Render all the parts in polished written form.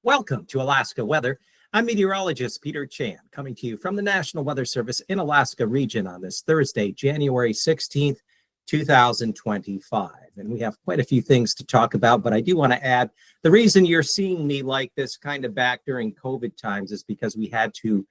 Welcome to Alaska Weather. I'm meteorologist Peter Chan, coming to you from the National Weather Service in Alaska region on this Thursday, January 16th, 2025. And we have quite a few things to talk about, but I do want to add the reason you're seeing me like this kind of back during COVID times is because we had to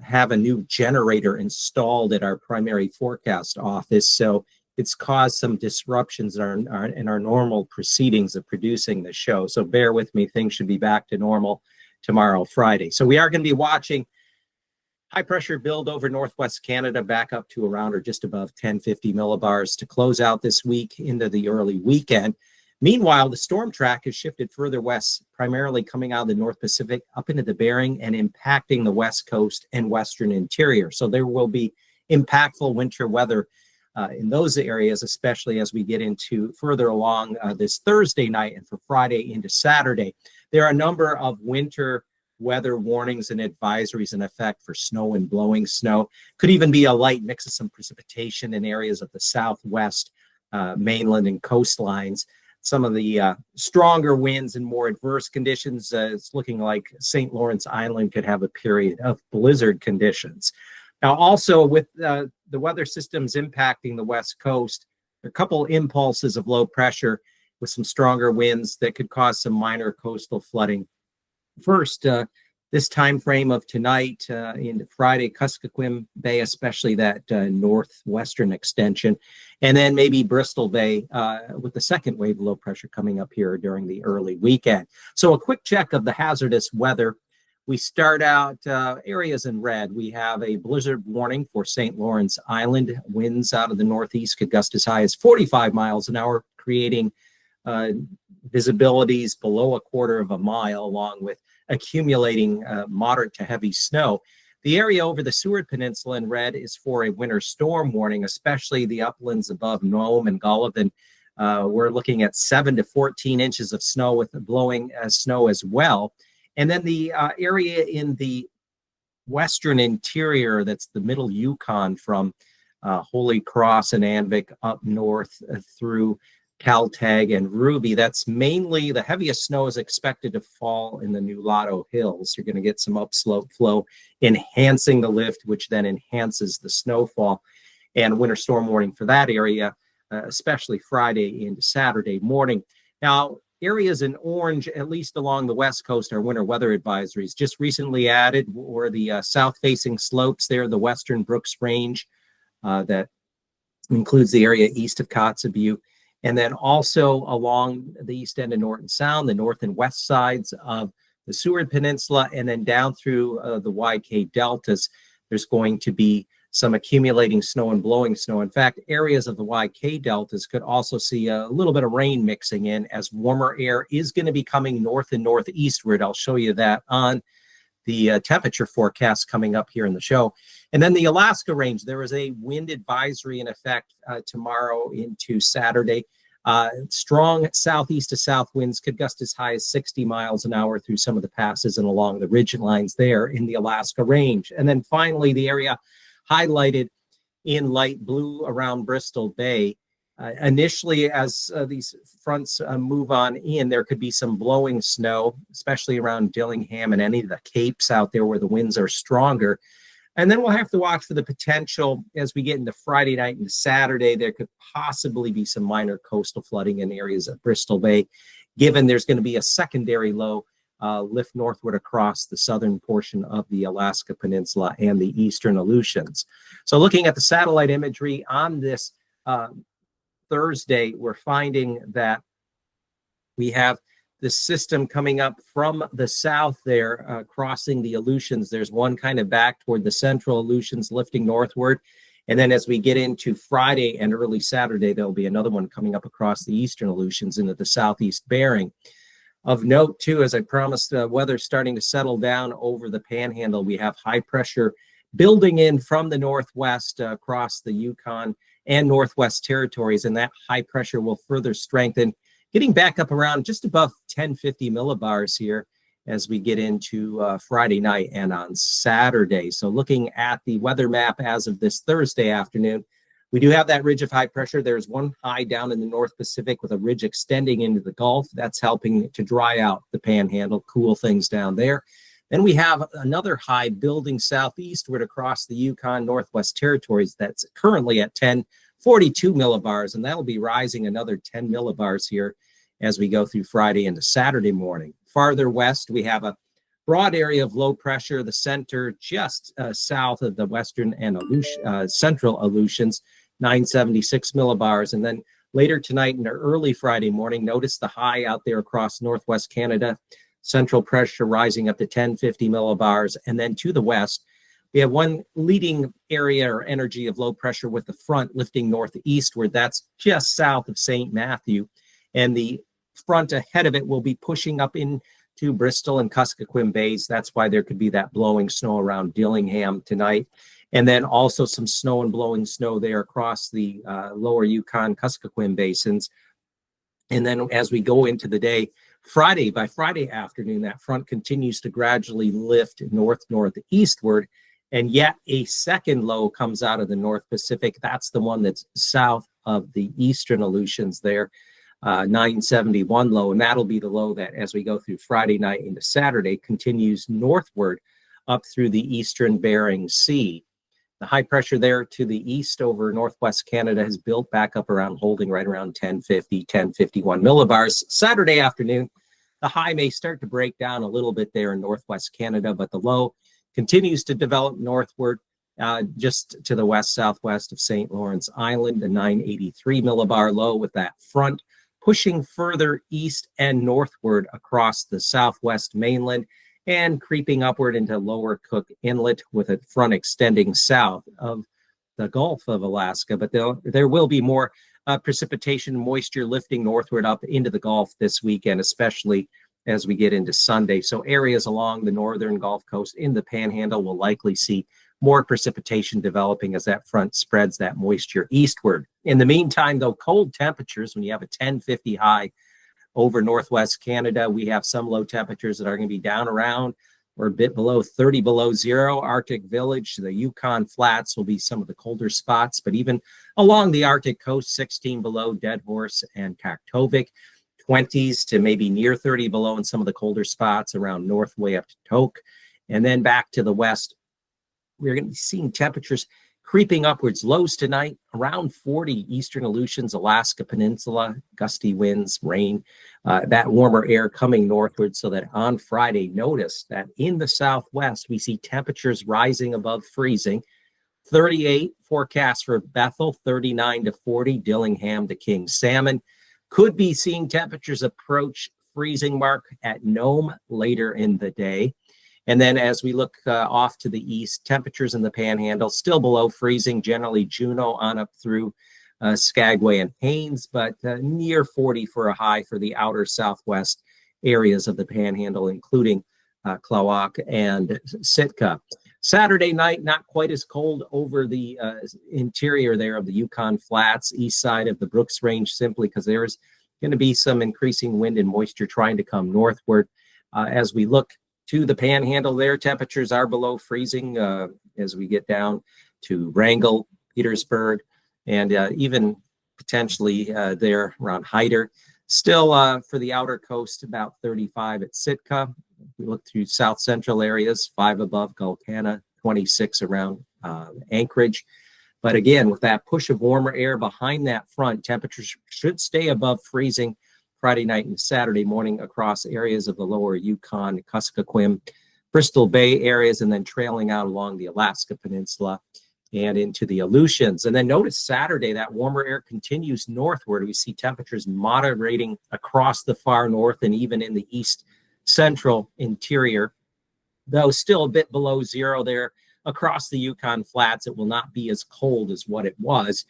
have a new generator installed at our primary forecast office. So it's caused some disruptions in our normal proceedings of producing the show. So bear with me, things should be back to normal tomorrow, Friday. So we are going to be watching high pressure build over Northwest Canada back up to around or just above 1050 millibars to close out this week into the early weekend. Meanwhile, the storm track has shifted further west, primarily coming out of the North Pacific up into the Bering and impacting the West Coast and Western interior. So there will be impactful winter weather in those areas, especially as we get into further along this Thursday night and for Friday into Saturday. There are a number of winter weather warnings and advisories in effect for snow and blowing snow. Could even be a light mix of some precipitation in areas of the southwest mainland and coastlines. Some of the stronger winds and more adverse conditions, it's looking like St. Lawrence Island could have a period of blizzard conditions. Now, also with the weather systems impacting the West Coast, a couple impulses of low pressure with some stronger winds that could cause some minor coastal flooding. First, this time frame of tonight into Friday, Kuskokwim Bay, especially that northwestern extension, and then maybe Bristol Bay with the second wave of low pressure coming up here during the early weekend. So a quick check of the hazardous weather. We start out areas in red. We have a blizzard warning for St. Lawrence Island. Winds out of the northeast could gust as high as 45 miles an hour, creating visibilities below a quarter of a mile, along with accumulating moderate to heavy snow. The area over the Seward Peninsula in red is for a winter storm warning, especially the uplands above Nome and Golovin. We're looking at 7 to 14 inches of snow with blowing snow as well. And then the area in the western interior, that's the middle Yukon from Holy Cross and Anvik up north through Caltag and Ruby, that's mainly the heaviest snow is expected to fall in the Nulato Hills. You're going to get some upslope flow enhancing the lift, which then enhances the snowfall. And winter storm warning for that area, especially Friday into Saturday morning. Now, areas in orange, at least along the West Coast, are winter weather advisories. Just recently added were the south-facing slopes there, the Western Brooks Range, that includes the area east of Kotzebue. And then also along the east end of Norton Sound, the north and west sides of the Seward Peninsula, and then down through the YK deltas, there's going to be some accumulating snow and blowing snow. In fact, areas of the YK deltas could also see a little bit of rain mixing in as warmer air is going to be coming north and northeastward. I'll show you that on the temperature forecast coming up here in the show. And then the Alaska range, there is a wind advisory in effect tomorrow into Saturday. Strong southeast to south winds could gust as high as 60 miles an hour through some of the passes and along the ridge lines there in the Alaska range. And then finally, the area highlighted in light blue around Bristol Bay. Initially, as these fronts move on in, there could be some blowing snow, especially around Dillingham and any of the capes out there where the winds are stronger. And then we'll have to watch for the potential as we get into Friday night and Saturday. There could possibly be some minor coastal flooding in areas of Bristol Bay, given there's going to be a secondary low lift northward across the southern portion of the Alaska Peninsula and the eastern Aleutians. So looking at the satellite imagery on this Thursday, we're finding that we have this system coming up from the south there, crossing the Aleutians. There's one kind of back toward the central Aleutians lifting northward. And then as we get into Friday and early Saturday, there'll be another one coming up across the eastern Aleutians into the southeast Bering. Of note, too, as I promised, weather starting to settle down over the Panhandle. We have high pressure building in from the northwest across the Yukon and Northwest Territories, and that high pressure will further strengthen, getting back up around just above 1050 millibars here as we get into Friday night and on Saturday. So looking at the weather map as of this Thursday afternoon, We do have that ridge of high pressure. There's one high down in the North Pacific with a ridge extending into the Gulf. That's helping to dry out the panhandle, cool things down there. Then we have another high building southeastward across the Yukon Northwest Territories that's currently at 1042 millibars, and that'll be rising another 10 millibars here as we go through Friday into Saturday morning. Farther west, we have a broad area of low pressure, the center just south of the western and central Aleutians, 976 millibars. And then later tonight and early Friday morning, notice the high out there across northwest Canada, central pressure rising up to 1050 millibars. And then to the west, we have one leading area or energy of low pressure with the front lifting northeastward. That's just south of St. Matthew. And the front ahead of it will be pushing up into Bristol and Kuskokwim Bays. That's why there could be that blowing snow around Dillingham tonight. And then also some snow and blowing snow there across the lower Yukon Kuskokwim basins. And then as we go into the day, by Friday afternoon, that front continues to gradually lift northeastward. And yet a second low comes out of the North Pacific. That's the one that's south of the eastern Aleutians there, 971 low. And that'll be the low that as we go through Friday night into Saturday continues northward up through the eastern Bering Sea. The high pressure there to the east over northwest Canada has built back up around, holding right around 1050, 1051 millibars. Saturday afternoon, the high may start to break down a little bit there in northwest Canada, but the low continues to develop northward just to the west-southwest of St. Lawrence Island, a 983 millibar low with that front pushing further east and northward across the southwest mainland and creeping upward into Lower Cook Inlet with a front extending south of the Gulf of Alaska. But there will be more precipitation moisture lifting northward up into the Gulf this weekend, especially as we get into Sunday. So areas along the northern Gulf Coast in the Panhandle will likely see more precipitation developing as that front spreads that moisture eastward. In the meantime, though, cold temperatures, when you have a 1050 high over northwest Canada, we have some low temperatures that are going to be down around or a bit below 30 below zero. Arctic Village, the Yukon Flats will be some of the colder spots, but even along the Arctic coast, 16 below Dead Horse and Kaktovik, 20s to maybe near 30 below in some of the colder spots around north way up to Tok. And then back to the west, we're going to be seeing temperatures creeping upwards. Lows tonight around 40 eastern Aleutians, Alaska Peninsula, gusty winds, rain, that warmer air coming northward, so that on Friday, notice that in the southwest, we see temperatures rising above freezing. 38 forecast for Bethel, 39 to 40, Dillingham to King Salmon. Could be seeing temperatures approach freezing mark at Nome later in the day. And then as we look off to the east, temperatures in the Panhandle still below freezing, generally Juneau on up through Skagway and Haines, but near 40 for a high for the outer southwest areas of the Panhandle, including Klawock and Sitka. Saturday night, not quite as cold over the interior there of the Yukon Flats, east side of the Brooks Range, simply because there's going to be some increasing wind and moisture trying to come northward. As we look to the Panhandle there, temperatures are below freezing as we get down to Wrangell, Petersburg, and even potentially there around Hyder. Still for the outer coast, about 35 at Sitka. We look through south central areas, 5 above Gulkana, 26 around Anchorage. But again, with that push of warmer air behind that front, temperatures should stay above freezing Friday night and Saturday morning across areas of the lower Yukon, Kuskokwim, Bristol Bay areas, and then trailing out along the Alaska Peninsula and into the Aleutians. And then notice Saturday, that warmer air continues northward. We see temperatures moderating across the far north and even in the east central interior, though still a bit below zero there across the Yukon Flats. It will not be as cold as what it was.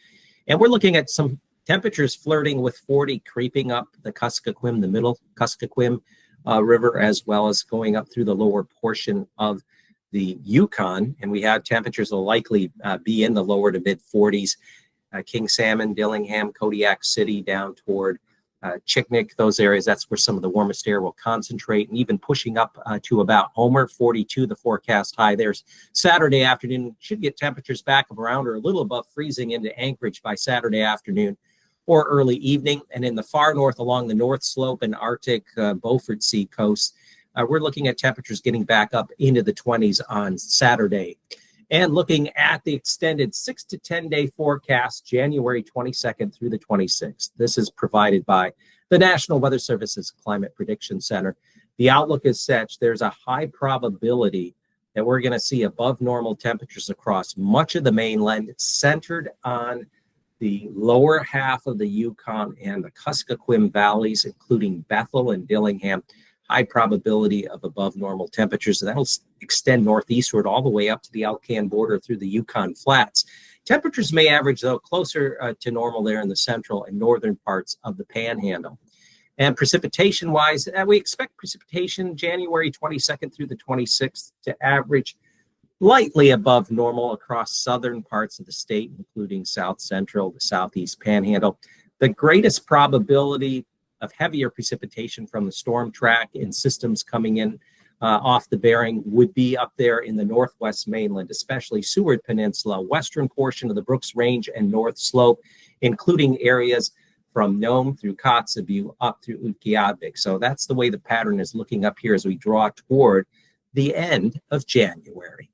And we're looking at some temperatures flirting with 40, creeping up the Kuskokwim, the middle Kuskokwim River, as well as going up through the lower portion of the Yukon. And we have temperatures will likely be in the lower to mid 40s. King Salmon, Dillingham, Kodiak City, down toward Chicknick, those areas, that's where some of the warmest air will concentrate, and even pushing up to about Homer, 42, the forecast high. There's Saturday afternoon. Should get temperatures back up around or a little above freezing into Anchorage by Saturday afternoon or early evening. And in the far north along the North Slope and Arctic Beaufort Sea coast, we're looking at temperatures getting back up into the 20s on Saturday. And looking at the extended 6 to 10 day forecast, January 22nd through the 26th. This is provided by the National Weather Service's Climate Prediction Center. The outlook is such there's a high probability that we're going to see above normal temperatures across much of the mainland, centered on the lower half of the Yukon and the Kuskokwim valleys, including Bethel and Dillingham. High probability of above normal temperatures. That'll extend northeastward all the way up to the Alcan border through the Yukon Flats. Temperatures may average, though, closer to normal there in the central and northern parts of the Panhandle. And precipitation-wise, we expect precipitation January 22nd through the 26th to average lightly above normal across southern parts of the state, including south central, the southeast Panhandle. The greatest probability of heavier precipitation from the storm track and systems coming in off the Bering would be up there in the northwest mainland, especially Seward Peninsula, western portion of the Brooks Range and North Slope, including areas from Nome through Kotzebue up through Utqiagvik. So that's the way the pattern is looking up here as we draw toward the end of January.